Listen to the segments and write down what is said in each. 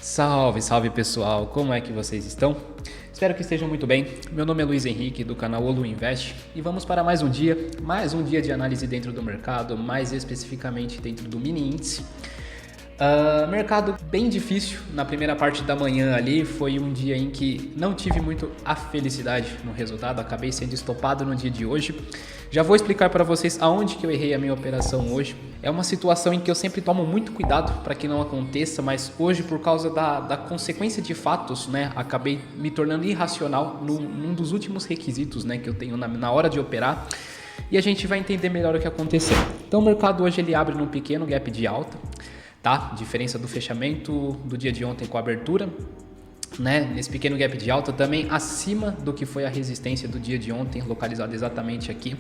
Salve, salve pessoal, como é que vocês estão? Espero que estejam muito bem. Meu nome é Luiz Henrique do canal Olu Invest e vamos para mais um dia de análise dentro do mercado, mais especificamente dentro do mini índice. Mercado bem difícil na primeira parte da manhã ali, foi um dia em que não tive muito a felicidade no resultado, acabei sendo estopado no dia de hoje. Já vou explicar para vocês aonde que eu errei a minha operação hoje. É uma situação em que eu sempre tomo muito cuidado para que não aconteça, mas hoje por causa da consequência de fatos, né, acabei me tornando irracional num dos últimos requisitos, né, que eu tenho na hora de operar. E a gente vai entender melhor o que aconteceu. Então o mercado hoje ele abre num pequeno gap de alta. Tá? Diferença do fechamento do dia de ontem com a abertura, né? Nesse pequeno gap de alta também acima do que foi a resistência do dia de ontem, localizado exatamente aqui,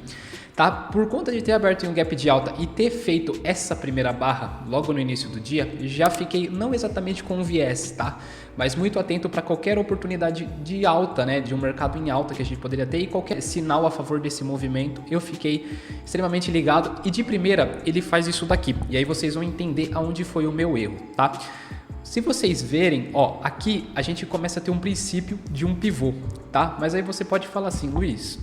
tá? Por conta de ter aberto em um gap de alta e ter feito essa primeira barra logo no início do dia, já fiquei não exatamente com um viés, tá? Mas muito atento para qualquer oportunidade de alta, né? De um mercado em alta que a gente poderia ter e qualquer sinal a favor desse movimento, eu fiquei extremamente ligado e de primeira ele faz isso daqui. E aí vocês vão entender aonde foi o meu erro, tá? Se vocês verem, ó, aqui a gente começa a ter um princípio de um pivô, tá? Mas aí você pode falar assim, Luiz,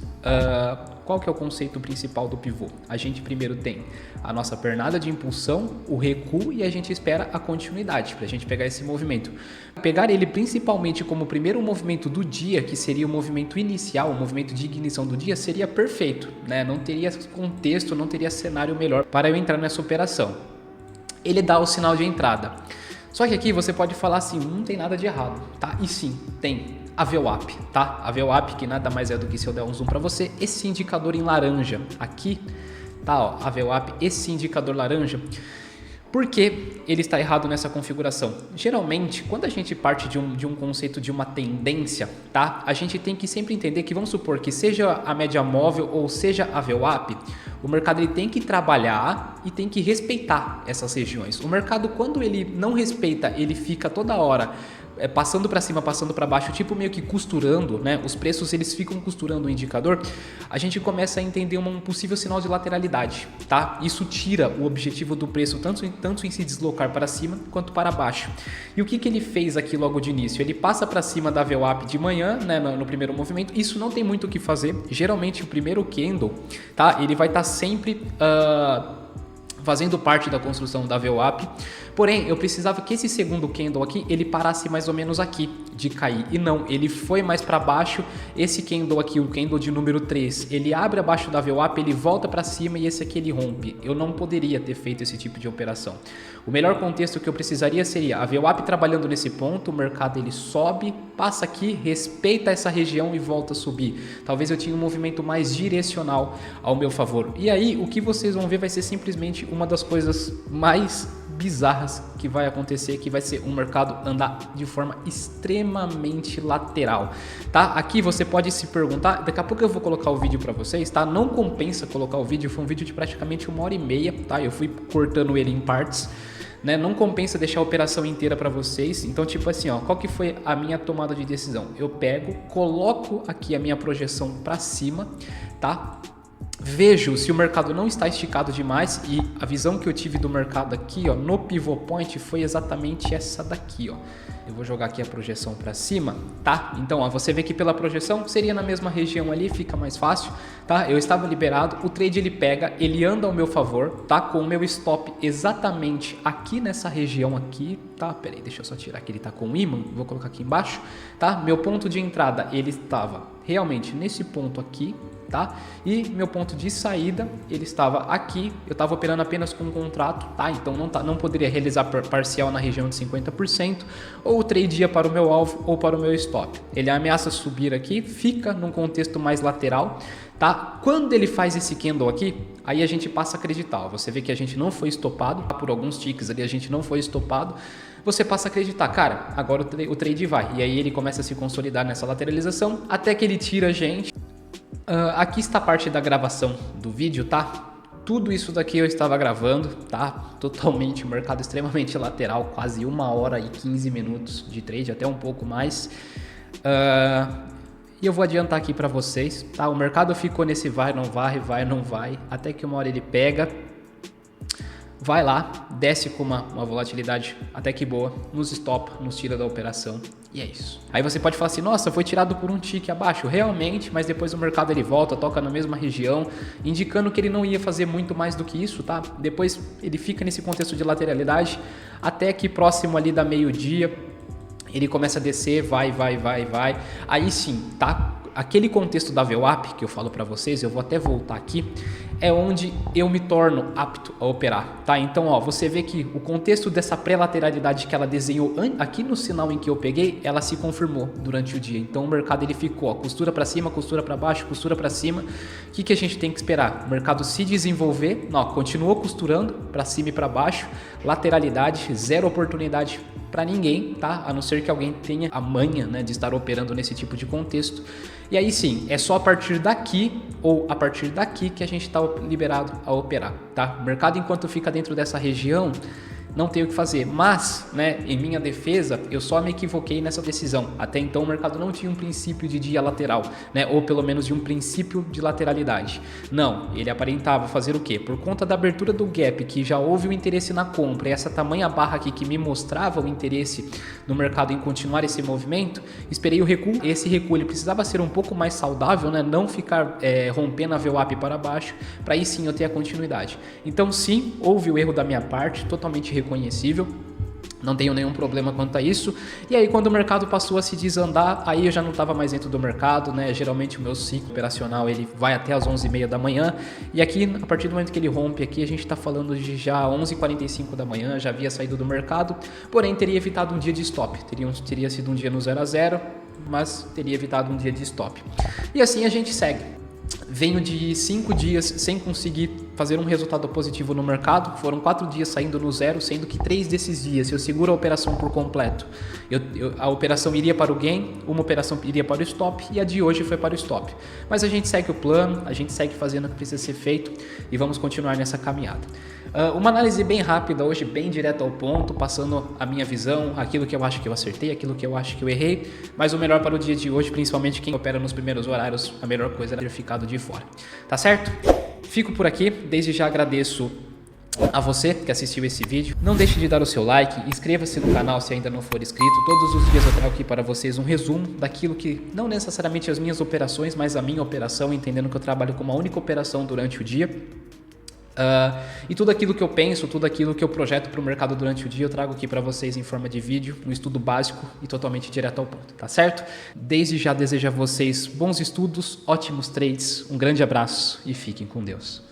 qual que é o conceito principal do pivô? A gente primeiro tem a nossa pernada de impulsão, o recuo e a gente espera a continuidade para a gente pegar esse movimento. Pegar ele principalmente como o primeiro movimento do dia, que seria o movimento inicial, o movimento de ignição do dia, seria perfeito, né? Não teria contexto, não teria cenário melhor para eu entrar nessa operação. Ele dá o sinal de entrada. Só que aqui você pode falar assim, não tem nada de errado, tá? E sim, tem a VWAP, tá? A VWAP que nada mais é do que, se eu der um zoom para você, esse indicador em laranja aqui, tá? Ó, a VWAP, esse indicador laranja. Por que ele está errado nessa configuração? Geralmente, quando a gente parte de um conceito de uma tendência, tá? A gente tem que sempre entender que, vamos supor que seja a média móvel ou seja a VWAP, o mercado ele tem que trabalhar e tem que respeitar essas regiões. O mercado, quando ele não respeita, ele fica toda hora passando para cima, passando para baixo, tipo meio que costurando, né? Os preços eles ficam costurando o indicador. A gente começa a entender um possível sinal de lateralidade, tá? Isso tira o objetivo do preço tanto em se deslocar para cima quanto para baixo. E o que ele fez aqui logo de início? Ele passa para cima da VWAP de manhã, né? No primeiro movimento. Isso não tem muito o que fazer. Geralmente o primeiro candle, tá? Ele vai estar sempre fazendo parte da construção da VWAP, porém eu precisava que esse segundo candle aqui ele parasse mais ou menos aqui de cair, e não, ele foi mais para baixo. Esse candle aqui, o candle de número 3, ele abre abaixo da VWAP, ele volta para cima e esse aqui ele rompe. Eu não poderia ter feito esse tipo de operação. O melhor contexto que eu precisaria seria a VWAP trabalhando nesse ponto, o mercado ele sobe, passa aqui, respeita essa região e volta a subir. Talvez eu tinha um movimento mais direcional ao meu favor. E aí o que vocês vão ver vai ser simplesmente uma das coisas mais bizarras que vai acontecer, que vai ser um mercado andar de forma extremamente lateral, tá? Aqui você pode se perguntar, daqui a pouco eu vou colocar o vídeo para vocês, tá? Não compensa colocar o vídeo, foi um vídeo de praticamente 1h30, tá? Eu fui cortando ele em partes, né? Não compensa deixar a operação inteira para vocês. Então, tipo assim, ó, qual que foi a minha tomada de decisão? Eu pego, coloco aqui a minha projeção para cima, tá? Vejo se o mercado não está esticado demais, e a visão que eu tive do mercado aqui, ó, no pivot point foi exatamente essa daqui, ó. Eu vou jogar aqui a projeção para cima, tá? Então, ó, você vê que pela projeção seria na mesma região ali, fica mais fácil, tá? Eu estava liberado, o trade ele pega, ele anda ao meu favor, tá? Com o meu stop exatamente aqui nessa região aqui, tá? Pera aí, deixa eu só tirar aqui, ele tá com o imã, vou colocar aqui embaixo, tá? Meu ponto de entrada, ele estava realmente nesse ponto aqui, tá? E meu ponto de saída, ele estava aqui, eu estava operando apenas com um contrato, tá? Então não poderia realizar parcial na região de 50%, ou o trade ia para o meu alvo ou para o meu stop. Ele ameaça subir aqui, fica num contexto mais lateral, tá? Quando ele faz esse candle aqui, aí a gente passa a acreditar, ó. Você vê que a gente não foi estopado, por alguns ticks ali a gente não foi estopado, você passa a acreditar, cara, agora o trade vai, e aí ele começa a se consolidar nessa lateralização, até que ele tira a gente. Aqui está a parte da gravação do vídeo, tá? Tudo isso daqui eu estava gravando, tá? Totalmente, o mercado extremamente lateral, quase 1h15 de trade, até um pouco mais. E eu vou adiantar aqui para vocês, tá? O mercado ficou nesse vai, não vai, até que uma hora ele pega, vai lá, desce com uma volatilidade até que boa, nos stopa, nos tira da operação e é isso. Aí você pode falar assim, nossa, foi tirado por um tique abaixo, realmente, mas depois o mercado ele volta, toca na mesma região, indicando que ele não ia fazer muito mais do que isso, tá? Depois ele fica nesse contexto de lateralidade, até que próximo ali da meio-dia, ele começa a descer, vai. Aí sim, tá? Aquele contexto da VWAP que eu falo para vocês, eu vou até voltar aqui, é onde eu me torno apto a operar, tá? Então, ó, você vê que o contexto dessa pré-lateralidade que ela desenhou aqui no sinal em que eu peguei, ela se confirmou durante o dia. Então, o mercado ele ficou, ó, costura para cima, costura para baixo, costura para cima. O que a gente tem que esperar? O mercado se desenvolver, ó, continuou costurando para cima e para baixo, lateralidade, zero oportunidade para ninguém, tá? A não ser que alguém tenha a manha, né, de estar operando nesse tipo de contexto. E aí sim, é só a partir daqui ou a partir daqui que a gente está liberado a operar, tá? O mercado, enquanto fica dentro dessa região, não tem o que fazer, mas, né, em minha defesa, eu só me equivoquei nessa decisão. Até então o mercado não tinha um princípio de dia lateral, né, ou pelo menos de um princípio de lateralidade. Não, ele aparentava fazer o quê? Por conta da abertura do gap, que já houve o interesse na compra, e essa tamanha barra aqui que me mostrava o interesse no mercado em continuar esse movimento, esperei o recuo. Esse recuo ele precisava ser um pouco mais saudável, né, não ficar rompendo a VWAP para baixo, para aí sim eu ter a continuidade. Então sim, houve o erro da minha parte, totalmente reconhecível, não tenho nenhum problema quanto a isso. E aí quando o mercado passou a se desandar, aí eu já não estava mais dentro do mercado, né? Geralmente o meu ciclo operacional ele vai até as 11h30 da manhã, e aqui a partir do momento que ele rompe aqui, a gente está falando de já 11h45 da manhã, já havia saído do mercado, porém teria evitado um dia de stop, teria sido um dia no 0 a 0, mas teria evitado um dia de stop. E assim a gente segue. Venho de 5 dias sem conseguir fazer um resultado positivo no mercado. Foram 4 dias saindo no zero, sendo que 3 desses dias, se eu seguro a operação por completo, a operação iria para o gain, uma operação iria para o stop e a de hoje foi para o stop. Mas a gente segue o plano, a gente segue fazendo o que precisa ser feito e vamos continuar nessa caminhada. Uma análise bem rápida hoje, bem direta ao ponto, passando a minha visão, aquilo que eu acho que eu acertei, aquilo que eu acho que eu errei, mas o melhor para o dia de hoje, principalmente quem opera nos primeiros horários, a melhor coisa era ter ficado de fora. Tá certo? Fico por aqui, desde já agradeço a você que assistiu esse vídeo. Não deixe de dar o seu like, inscreva-se no canal se ainda não for inscrito. Todos os dias eu trago aqui para vocês um resumo daquilo que, não necessariamente as minhas operações, mas a minha operação, entendendo que eu trabalho com uma única operação durante o dia. E tudo aquilo que eu penso, tudo aquilo que eu projeto para o mercado durante o dia, eu trago aqui para vocês em forma de vídeo, um estudo básico e totalmente direto ao ponto, tá certo? Desde já desejo a vocês bons estudos, ótimos trades, um grande abraço e fiquem com Deus.